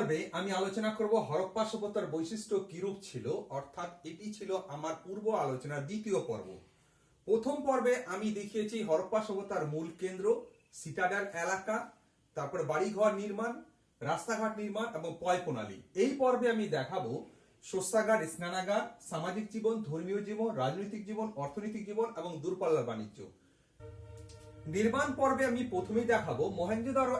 পর্বে আমি আলোচনা করব হরপ্পা সভ্যতার বৈশিষ্ট্য কিরূপ ছিল, অর্থাৎ এটি ছিল আমার পূর্ব আলোচনার দ্বিতীয় পর্ব। প্রথম পর্বে আমি দেখিয়েছি হরপ্পা সভ্যতার মূল কেন্দ্র, সিটাডেল এলাকা, তারপরে বাড়িঘর নির্মাণ, রাস্তাঘাট নির্মাণ এবং পয় প্রণালী। এই পর্বে আমি দেখাবো শস্যাগার, স্নানাগার, সামাজিক জীবন, ধর্মীয় জীবন, রাজনৈতিক জীবন, অর্থনৈতিক জীবন এবং দূরপাল্লার বাণিজ্য। নির্মাণ পর্বে আমি প্রথমেই দেখাবো মহেঞ্জোদারো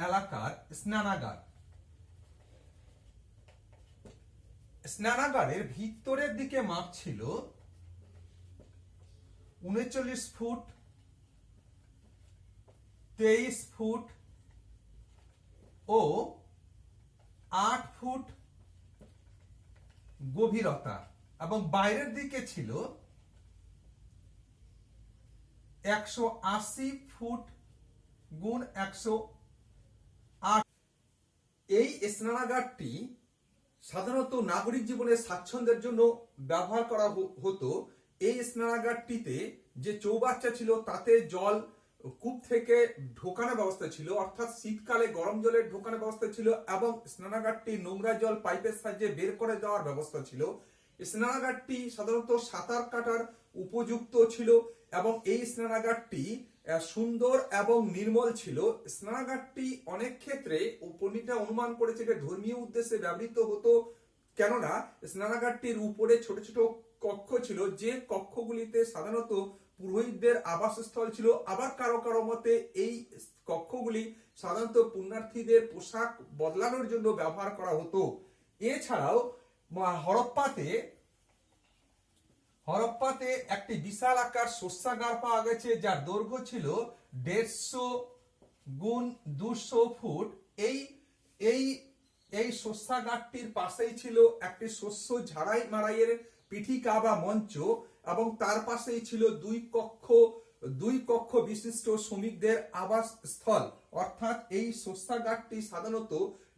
এলাকার স্নানাগার। স্নানাগারের ভিতরের দিকে মাপ ছিল ৩৯ ফুট ২৩ ফুট ও ৮ ফুট গভীরতা এবং বাইরের দিকে ছিল ১৮০ ফুট গুণ ১০৮। এই স্নানাগারটি সাধারণত নাগরিক জীবনের স্বাচ্ছন্দ্যের জন্য ব্যবহার করা হতো। এই স্নানাগারটিতে যে চৌবাচ্চা ছিল তাতে জল কূপ থেকে ঢোকানোর ব্যবস্থা ছিল, অর্থাৎ শীতকালে গরম জলের ঢোকানোর ব্যবস্থা ছিল এবং স্নানাগারটি নোংরা জল পাইপের সাহায্যে বের করে দেওয়ার ব্যবস্থা ছিল। স্নানাগারটি সাধারণত সাঁতার কাটার উপযুক্ত ছিল এবং এই স্নানাগারটি সুন্দর এবং নির্মল ছিল। স্নানাগারটি অনেক ক্ষেত্রে পণ্ডিতরা অনুমান করেছে যে ধর্মীয় উদ্দেশ্যে ব্যবহৃত হতো, কেননা স্নানাগারটির উপরে ছোট ছোট কক্ষ ছিল, যে কক্ষগুলিতে সাধারণত পুরোহিতদের আবাসস্থল ছিল। আবার কারো কারো মতে এই কক্ষগুলি সাধারণত পুণ্যার্থীদের পোশাক বদলানোর জন্য ব্যবহার করা হতো। এছাড়াও হরপ্পাতে একটি বিশাল আকার শস্যাগার পাওয়া গেছে, যার দৈর্ঘ্য ছিল ১৫০ গুণ ২০০ ফুট। এই শস্যাগারটির পাশেই ছিল একটি শস্য ঝাড়াই মারাইয়ের পিঠিকা বা মঞ্চ এবং তার পাশেই ছিল দুই কক্ষ বিশিষ্ট শ্রমিকদের আবাস স্থল। অর্থাৎ এই শস্যাগারটি সাধারণত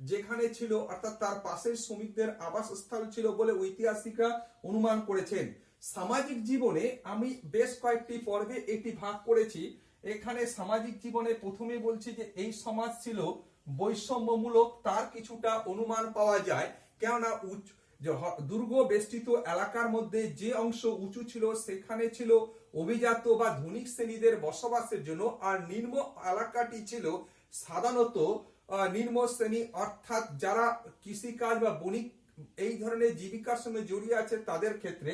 যেখানে ছিল অর্থাৎ তার পাশের শ্রমিকদের আবাস স্থল ছিল বলে ঐতিহাসিকরা অনুমান করেছেন। সামাজিক জীবনে আমি বেশ কয়েকটি পর্বে এটি ভাগ করেছি। এখানে সামাজিক জীবনে প্রথমে বলছি যে এই সমাজ ছিল বৈষম্যমূলক, তার কিছুটা অনুমান পাওয়া যায়, কেননা দুর্গ বেষ্টিত এলাকার মধ্যে যে অংশ উঁচু ছিল সেখানে ছিল অভিজাত বা ধনিক শ্রেণীদের বসবাসের জন্য, আর নিম্ন এলাকাটি ছিল সাধারণত নিম্ন শ্রেণী, অর্থাৎ যারা কৃষিকাজ বা বণিক এই ধরনের জীবিকার সঙ্গে জড়িয়ে আছে তাদের ক্ষেত্রে।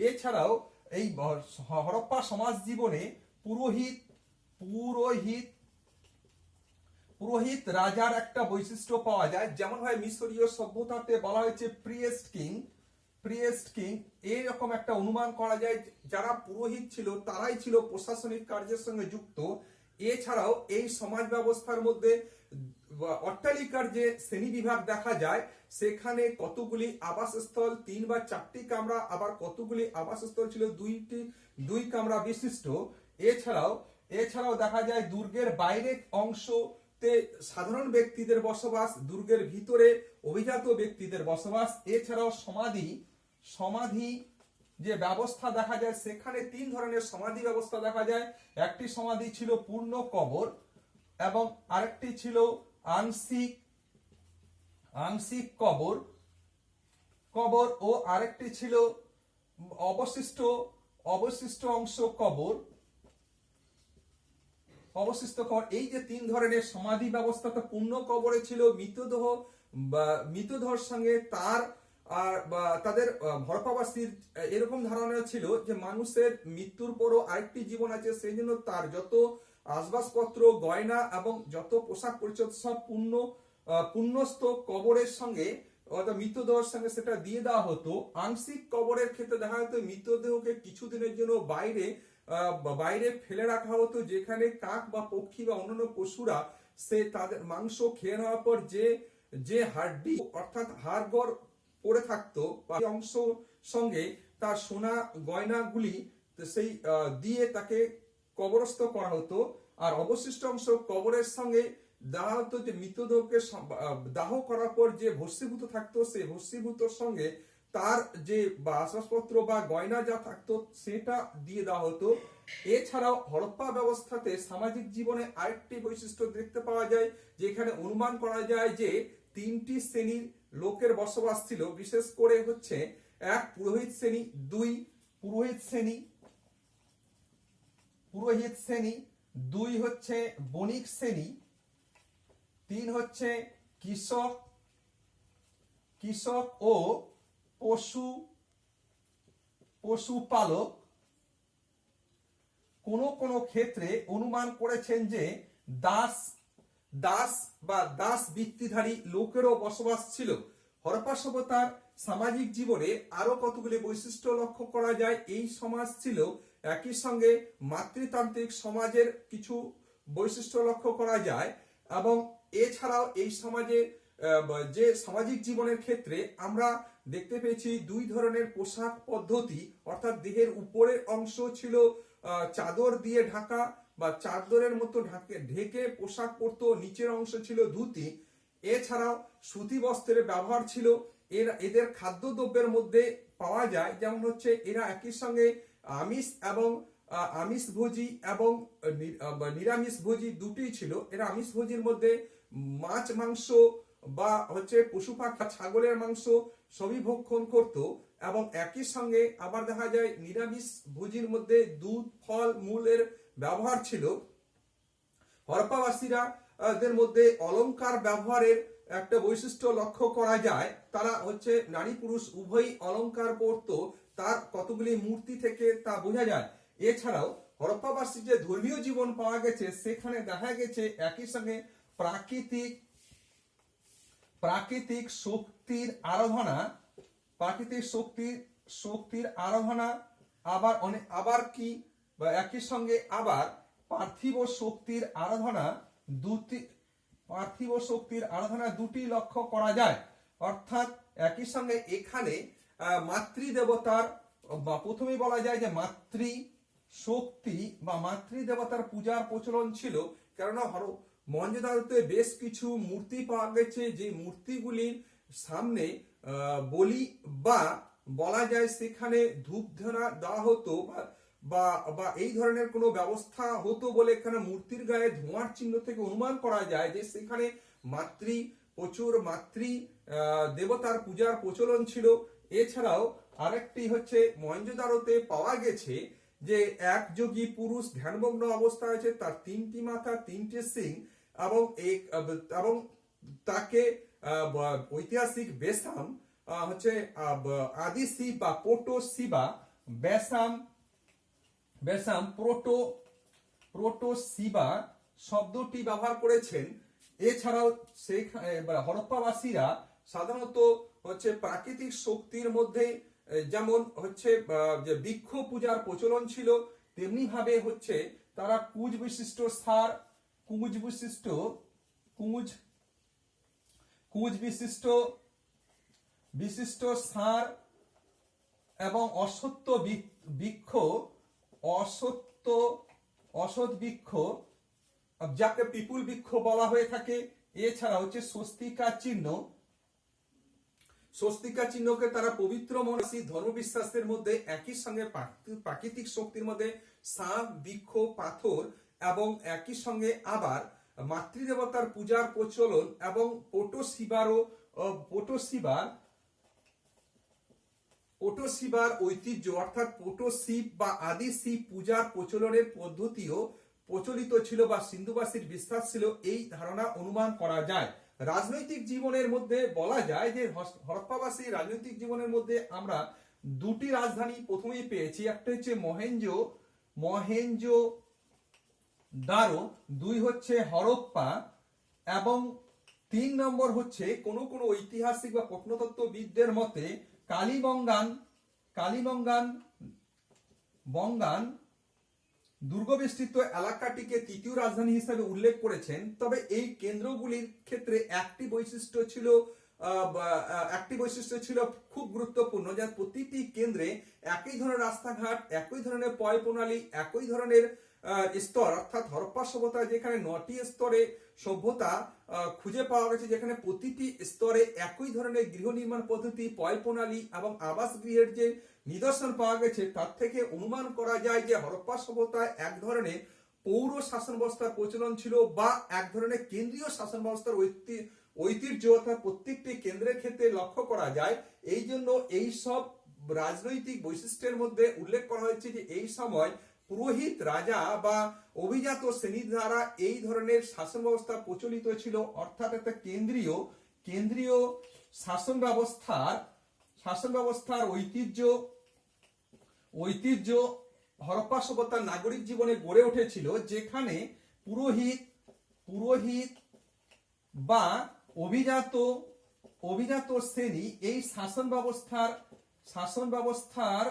এছাড়াও এই হরপ্পা সমাজ জীবনে পুরোহিত রাজার একটা বৈশিষ্ট্য পাওয়া যায়। যেমন হয় মিশরীয় সভ্যতাতে বলা হয়েছে প্রিয়েস্ট কিং, এরকম একটা অনুমান করা যায় যারা পুরোহিত ছিল তারাই ছিল প্রশাসনিক কার্যের সঙ্গে যুক্ত। এছাড়াও এই সমাজ ব্যবস্থার মধ্যে অট্টালিকার যে শ্রেণী বিভাগ দেখা যায়, সেখানে কতগুলি আবাসস্থল ৩ বা ৪টি কামরা, আবার কতগুলি আবাসস্থল ছিল ২ কামরা বিশিষ্ট। এছাড়াও দেখা যায় দুর্গের বাইরের অংশতে সাধারণ ব্যক্তিদের বসবাস, দুর্গের ভিতরে অভিজাত ব্যক্তিদের বসবাস। এছাড়াও সমাধি যে ব্যবস্থা দেখা যায়, সেখানে ৩ ধরনের সমাধি ব্যবস্থা দেখা যায়। একটি সমাধি ছিল পূর্ণ কবর এবং আরেকটি ছিল আংশিক কবর ও আরেকটি ছিল অবশিষ্ট অংশ কবর। এই যে ৩ ধরনের সমাধি ব্যবস্থা, তো পূর্ণ কবরে ছিল মৃতদেহের সঙ্গে তাদের হরপ্পাবাসীর এরকম ধারণা ছিল যে মানুষের মৃত্যুর পরও আরেকটি জীবন আছে, সেই জন্য তার যত আসবাবপত্র, গয়না এবং যত পোশাক পরিচ্ছদ সব পুণ্যস্থ কবরের সঙ্গে অর্থাৎ মৃতদেহের সঙ্গে সেটা দিয়ে দেওয়া হতো। আংশিক কবরের ক্ষেত্রে দেখা যেত মৃতদেহকে কিছুদিনের জন্য বাইরে ফেলে রাখা হতো, যেখানে কাক বা পক্ষী বা অন্যান্য পশুরা তাদের মাংস খেয়ে নেওয়ার পর যে হাড্ডি অর্থাৎ হাড়গড় পড়ে থাকতো বা অংশ সঙ্গে তার সোনা গয়নাগুলি সেই দিয়ে তাকে কবরস্থ করা হতো। আর অবশিষ্ট অংশ কবরের সঙ্গে দেওয়া হতো, যে মৃতদেহকে দাহ করার পর যে ভস্মীভূত থাকতো সেই ভস্মীভূতর সঙ্গে তার যে বা আসবাবপত্র বা গয়না যা থাকতো সেটা দিয়ে দেওয়া হতো। এছাড়াও হরপ্পা ব্যবস্থাতে সামাজিক জীবনে আরেকটি বৈশিষ্ট্য দেখতে পাওয়া যায়, যেখানে অনুমান করা যায় যে তিনটি শ্রেণীর লোকের বসবাস ছিল। বিশেষ করে হচ্ছে এক, পুরোহিত শ্রেণী; দুই, পুরোহিত শ্রেণী; দুই হচ্ছে বণিক শ্রেণী; তিন হচ্ছে কৃষক ও পশুপালক। কোন কোন ক্ষেত্রে অনুমান করেছেন যে দাস বা দাস বৃত্তিধারী লোকেরও বসবাস ছিল। হরপ্পা সভ্যতার সামাজিক জীবনে আরো কতগুলি বৈশিষ্ট্য লক্ষ্য করা যায়। এই সমাজ ছিল একই সঙ্গে মাতৃতান্ত্রিক সমাজের কিছু বৈশিষ্ট্য লক্ষ্য করা যায়, এবং এছাড়াও এই সমাজে যে সামাজিক জীবনের ক্ষেত্রে আমরা দেখতে পেয়েছি দুই ধরনের পোশাক পদ্ধতি, অর্থাৎ দেহের উপরের অংশ ছিল চাদর দিয়ে ঢাকা বা চাদরের মতো ঢেকে পোশাক পরতো, নিচের অংশ ছিল ধুতি। এছাড়াও সুতি বস্ত্রের ব্যবহার ছিল। এদের খাদ্যদ্রব্যের মধ্যে পাওয়া যায়, যেমন হচ্ছে এরা একই সঙ্গে আমিষভোজী এবং নিরামিষভোজী দুটোই ছিল। এরা আমিষভোজীর মধ্যে মাছ, মাংস বা হচ্ছে পশু পাখি, ছাগলের মাংস সবই ভক্ষণ করত, এবং একই সঙ্গে আবার দেখা যায় নিরামিষ ভোজীর মধ্যে দুধ, ফল মূলের ব্যবহার ছিল। হরপ্পাবাসীরা দের মধ্যে অলংকার ব্যবহারের একটা বৈশিষ্ট্য লক্ষ্য করা যায়। তারা হচ্ছে নারী পুরুষ উভয়ই অলংকার পরত, তার কতগুলি মূর্তি থেকে তা বোঝা যায়। এছাড়াও হরপ্পাবাসী যে ধর্মীয় জীবন পাওয়া গেছে, সেখানে দেখা গেছে একই সঙ্গে প্রাকৃতিক শক্তির আরাধনা, আবার কি একই সঙ্গে আবার পার্থিব শক্তির আরাধনা দুটি লক্ষ্য করা যায়। অর্থাৎ একই সঙ্গে এখানে মাতৃদেবতার বা প্রথমেই বলা যায় যে মাতৃ শক্তি বা মাতৃদেবতার পূজার প্রচলন ছিল। কেননা মহেঞ্জোদারোতে বেশ কিছু মূর্তি পাওয়া গেছে, যে মূর্তিগুলির সামনে বলি বা বলা যায় সেখানে ধূপ দেওয়া হতো বা এই ধরনের কোনো ব্যবস্থা হতো বলে এখানে মূর্তির গায়ে ধোঁয়ার চিহ্ন থেকে অনুমান করা যায় যে সেখানে প্রচুর মাতৃ দেবতার পূজার প্রচলন ছিল। এছাড়াও আরেকটি হচ্ছে মহেঞ্জোদারোতে পাওয়া গেছে যে এক যোগী পুরুষ ধ্যানমগ্ন অবস্থায় আছে, তার তিনটি মাথা, তিনটি সিং, এবং তাকে ঐতিহাসিক বেসাম হচ্ছে আদি শিব বা প্রোটো শিবা, বেসাম প্রোটো শিবা শব্দটি ব্যবহার করেছেন। এছাড়াও হরপ্পাবাসীরা সাধারণত হচ্ছে প্রাকৃতিক শক্তির মধ্যে যেমন হচ্ছে যে বৃক্ষ পূজার প্রচলন ছিল, তেমনি ভাবে হচ্ছে তারা কুজ বিশিষ্ট সার এবং অসৎ বৃক্ষ, যাকে পিপুল বৃক্ষ বলা হয়ে থাকে। এছাড়া হচ্ছে স্বস্তিকা চিহ্নকে তারা পবিত্র মনে ধর্মবিশ্বাসের মধ্যে একই সঙ্গে প্রাকৃতিক শক্তির মধ্যে সাপ, বৃক্ষ, পাথর এবং একই সঙ্গে আবার মাতৃদেবতার পূজার প্রচলন এবং পোটোশিবার ঐতিহ্য, অর্থাৎ পোটোশিব বা আদি শিব পূজার প্রচলনের পদ্ধতিও প্রচলিত ছিল বা সিন্ধুবাসীর বিশ্বাস ছিল, এই ধারণা অনুমান করা যায়। রাজনৈতিক জীবনের মধ্যে বলা যায় যে হরপ্পাবাসী রাজনৈতিক জীবনের মধ্যে আমরা দুটি রাজধানী প্রথমেই পেয়েছি। একটা হচ্ছে মহেঞ্জোদারো, দুই হচ্ছে হরপ্পা, এবং তিন নম্বর হচ্ছে কোন কোন ঐতিহাসিক বা প্রত্নতত্ত্ববিদদের মতে কালীবঙ্গান দুর্গবেষ্টিত এলাকাটিকে তৃতীয় রাজধানী হিসেবে উল্লেখ করেছেন। তবে এই কেন্দ্রগুলির ক্ষেত্রে একটি বৈশিষ্ট্য ছিল খুব গুরুত্বপূর্ণ, যে প্রতিটি কেন্দ্রে একই ধরনের রাস্তাঘাট, একই ধরনের পয় প্রণালী, একই ধরনের স্তর, অর্থাৎ হরপ্পা সভ্যতা যেখানে 9টি স্তরে সভ্যতা খুঁজে পাওয়া গেছে, যেখানে প্রতিটি স্তরে একই ধরনের গৃহ নির্মাণ পদ্ধতি, পয় প্রণালী এবং আবাস গৃহের যে নিদর্শন পাওয়া গেছে, তার থেকে অনুমান করা যায় যে হরপ্পা সভ্যতায় এক ধরনের পৌর শাসন ব্যবস্থার প্রচলন ছিল, বা এক ধরনের কেন্দ্রীয় শাসন ব্যবস্থার ঐতিহ্য, অর্থাৎ প্রত্যেকটি কেন্দ্রের ক্ষেত্রে লক্ষ্য করা যায়। এই জন্য এই সব রাজনৈতিক বৈশিষ্ট্যের মধ্যে উল্লেখ করা হয়েছে যে এই সময় পুরোহিত রাজা বা অভিজাত শ্রেণীর দ্বারা এই ধরনের শাসন ব্যবস্থা প্রচলিত ছিল, অর্থাৎ একটা কেন্দ্রীয় শাসন ব্যবস্থার ঐতিহ্য হরপ্পা সভ্যতার নাগরিক জীবনে গড়ে উঠেছিল, যেখানে পুরোহিত বা অভিজাত শ্রেণী এই শাসন ব্যবস্থার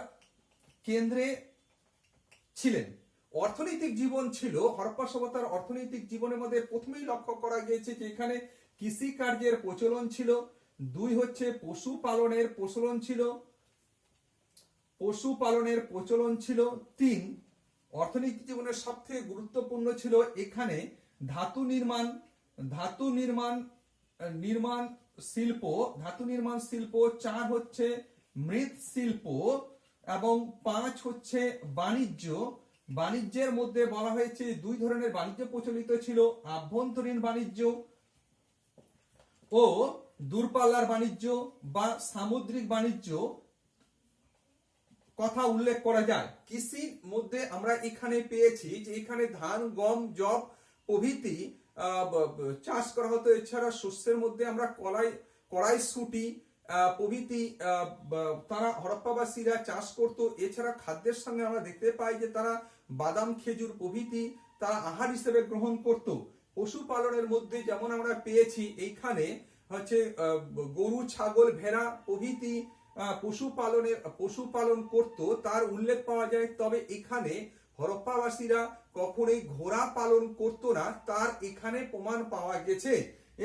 কেন্দ্রে ছিলেন। অর্থনৈতিক জীবন ছিল হরপ্পা সভ্যতার অর্থনৈতিক জীবনের মধ্যে প্রথমেই লক্ষ্য করা গিয়েছে যে এখানে কৃষি কার্যের প্রচলন ছিল, 2 হচ্ছে পশুপালনের প্রচলন ছিল, 3 অর্থনৈতিক জীবনের সবথেকে গুরুত্বপূর্ণ ছিল এখানে ধাতু নির্মাণ শিল্প, 4 হচ্ছে মৃৎশিল্প এবং 5 হচ্ছে বাণিজ্যের মধ্যে বলা হয়েছে 2 ধরনের বাণিজ্য প্রচলিত ছিল, আভ্যন্তরীণ বাণিজ্য ও দূরপাল্লার বাণিজ্য বা সামুদ্রিক বাণিজ্য কথা উল্লেখ করা যায়। কৃষির মধ্যে আমরা এখানে পেয়েছি যে এখানে ধান, গম, যব প্রভৃতি চাষ করা হতো। এছাড়া শস্যের মধ্যে আমরা কড়াইশুঁটি প্রভৃতি তারা হরপ্পাবাসীরা চাষ করত। এছাড়া খাদ্যের সঙ্গে আমরা দেখতে পাই যে তারা বাদাম, খেজুর প্রভৃতি তারা আহার হিসেবে গ্রহণ করত। পশুপালনের মধ্যে যেমন আমরা পেয়েছি এইখানে হচ্ছে গরু, ছাগল, ভেড়া প্রভৃতি পশুপালন করত, তার উল্লেখ পাওয়া যায়। তবে এখানে হরপ্পাবাসীরা কখনোই ঘোড়া পালন করত না, তার এখানে প্রমাণ পাওয়া গেছে।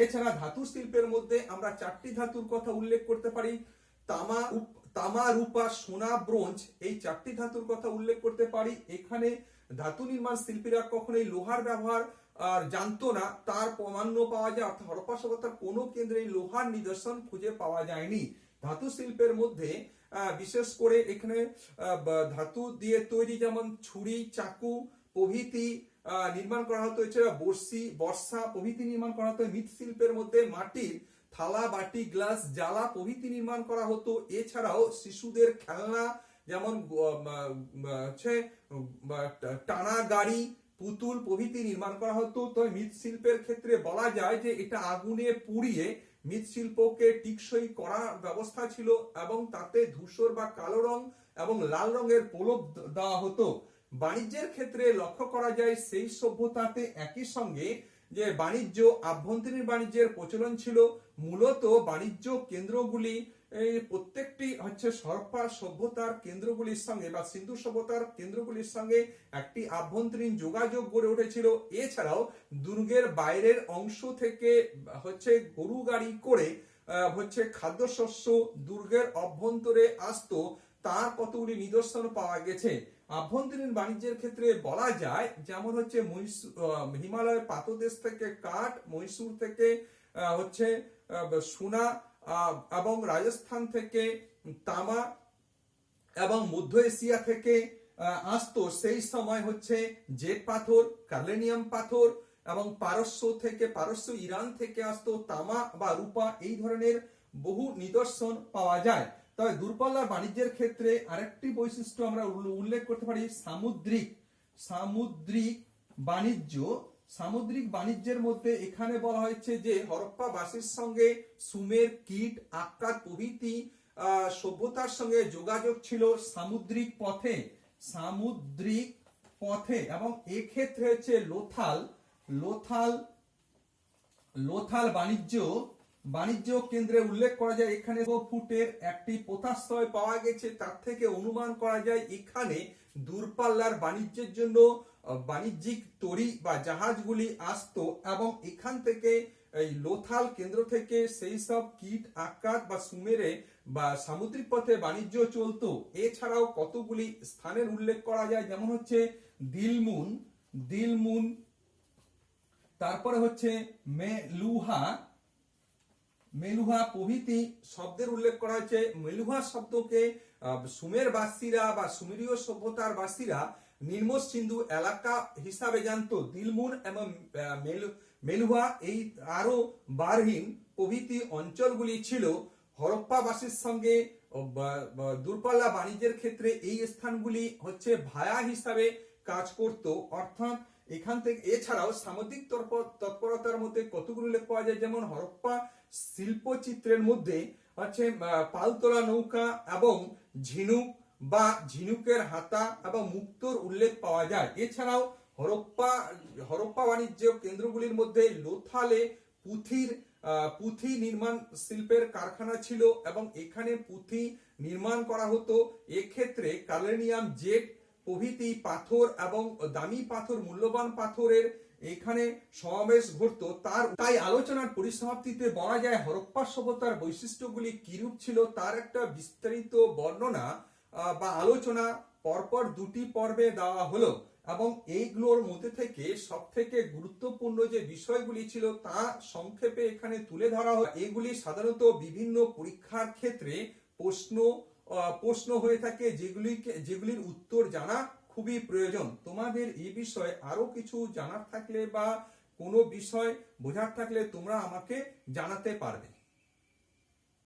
এছাড়া ধাতু শিল্পের মধ্যে আমরা 4টি ধাতুর কথা উল্লেখ করতে পারি, তামা, রূপা, সোনা, ব্রোঞ্জ, এই 4টি ধাতুর কথা উল্লেখ করতে পারি। এখানে ধাতু নির্মাণ শিল্পীরা কখনোই লোহার ব্যবহার জানতো না, তার প্রমাণ্য পাওয়া যায়। অর্থাৎ হরপ্পা সভ্যতার কোনো কেন্দ্রে লোহার নিদর্শন খুঁজে পাওয়া যায়নি। ধাতু শিল্পের মধ্যে বিশেষ করে এখানে ধাতু দিয়ে তৈরি যেমন ছুরি, চাকু প্রভৃতি নির্মাণ করা হতো। এছাড়া বর্ষা প্রভৃতি নির্মাণ করা হতো। মৃৎশিল্পের মধ্যে মাটির থালা, বাটি, গ্লাস, জ্বালা প্রভৃতি নির্মাণ করা হতো। এছাড়াও শিশুদের খেলনা যেমন টানা গাড়ি, পুতুল প্রভৃতি নির্মাণ করা হতো। তবে মৃৎশিল্পের ক্ষেত্রে বলা যায় যে এটা আগুনে পুড়িয়ে মৃৎশিল্পকে টিকসই করার ব্যবস্থা ছিল এবং তাতে ধূসর বা কালো রং এবং লাল রঙের প্রলেপ দেওয়া হতো। বাণিজ্যের ক্ষেত্রে লক্ষ্য করা যায় সেই সভ্যতাতে একই সঙ্গে যে আভ্যন্তরীণ বাণিজ্যের প্রচলন ছিল। মূলত বাণিজ্য কেন্দ্রগুলি প্রত্যেকটি হচ্ছে হরপ্পা সভ্যতার কেন্দ্রগুলির সঙ্গে বা সিন্ধু সভ্যতার কেন্দ্রগুলির সঙ্গে একটি আভ্যন্তরীণ যোগাযোগ গড়ে উঠেছিল। এছাড়াও দুর্গের বাইরের অংশ থেকে হচ্ছে গরু গাড়ি করে হচ্ছে খাদ্যশস্য দুর্গের অভ্যন্তরে আসতো, তার কতগুলি নিদর্শন পাওয়া গেছে। আভ্যন্তরীণ বাণিজ্যের ক্ষেত্রে বলা যায় যেমন হচ্ছে হিমালয়ের পাদদেশ থেকে কাঠ, মহীশূর থেকে হচ্ছে সোনা এবং রাজস্থান থেকে তামা এবং মধ্য এশিয়া থেকে আসতো। সেই সময় হচ্ছে জেড পাথর, কার্লেনিয়াম পাথর এবং পারস্য ইরান থেকে আসতো তামা বা রূপা, এই ধরনের বহু নিদর্শন পাওয়া যায়। তবে দূরপাল্লার বাণিজ্যের ক্ষেত্রে আরেকটি বৈশিষ্ট্য আমরা উল্লেখ করতে পারি সামুদ্রিক বাণিজ্যের মধ্যে এখানে বলা হয়েছে যে হরপ্পাবাসীর সঙ্গে সুমের, কীট, আক্কাদ প্রভৃতি সভ্যতার সঙ্গে যোগাযোগ ছিল সামুদ্রিক পথে এবং এক্ষেত্রে হচ্ছে লোথাল বাণিজ্য কেন্দ্রে উল্লেখ করা যায়। এখানে ফুটের একটি পোতাশ্রয় পাওয়া গেছে, তার থেকে অনুমান করা যায় এখানে দূরপাল্লার বাণিজ্যের জন্য বাণিজ্যিক তরী বা জাহাজগুলি আসতো এবং এখান থেকে এই লোথাল কেন্দ্র থেকে সেই সব কীট, আক্কাদ বা সুমেরে বা সামুদ্রিক পথে বাণিজ্য চলতো। এছাড়াও কতগুলি স্থানের উল্লেখ করা যায়, যেমন হচ্ছে দিলমুন, দিলমুন, তারপরে হচ্ছে মেলুহা প্রভৃতি শব্দের উল্লেখ করা হয়েছে। মেলুহা শব্দকে সুমের বাসীরা বা সুমেরীয় সভ্যতার বাসীরা নিম্ন সিন্ধু এলাকা হিসাবে জানতো। দিলমুন এবং মেলুহা এই আরো বারহীন প্রভৃতি অঞ্চলগুলি ছিল হরপ্পাবাসীর সঙ্গে দূরপাল্লা বাণিজ্যের ক্ষেত্রে এই স্থানগুলি হচ্ছে ভায়া হিসাবে কাজ করত। অর্থাৎ এখান থেকে এছাড়াও সামুদ্রিক তৎপরতার মধ্যে কতগুলো উল্লেখ পাওয়া যায়, যেমন হরপ্পা শিল্পচিত্রের মধ্যে হচ্ছে পালতোলা নৌকা এবং ঝিনুকের হাতা এবং মুক্তোর উল্লেখ পাওয়া যায়। এছাড়াও হরপ্পা বাণিজ্য কেন্দ্রগুলির মধ্যে লোথালে পুঁথি নির্মাণ শিল্পের কারখানা ছিল এবং এখানে পুঁথি নির্মাণ করা হতো। এক্ষেত্রে কালেনিয়াম, জেট প্রভৃতি পাথর এবং দামি পাথর, মূল্যবান পাথরের এখানে সমাবেশ ঘটতো। তাই আলোচনার পরিসমাপ্তিতে বলা যায় হরপ্পা সভ্যতার বৈশিষ্ট্যগুলি কিরূপ ছিল তার একটা বিস্তারিত বর্ণনা বা আলোচনা পরপর দুটি পর্বে দেওয়া হলো এবং এইগুলোর মধ্যে থেকে সব থেকে গুরুত্বপূর্ণ যে বিষয়গুলি ছিল তা সংক্ষেপে এখানে তুলে ধরা হয়। এগুলি সাধারণত বিভিন্ন পরীক্ষার ক্ষেত্রে প্রশ্ন হয়ে থাকে, যেগুলির উত্তর জানা খুবই প্রয়োজন। তোমাদের এই বিষয়ে আরো কিছু জানার থাকলে বা কোনো বিষয় বোঝার থাকলে তোমরা আমাকে জানাতে পারবে।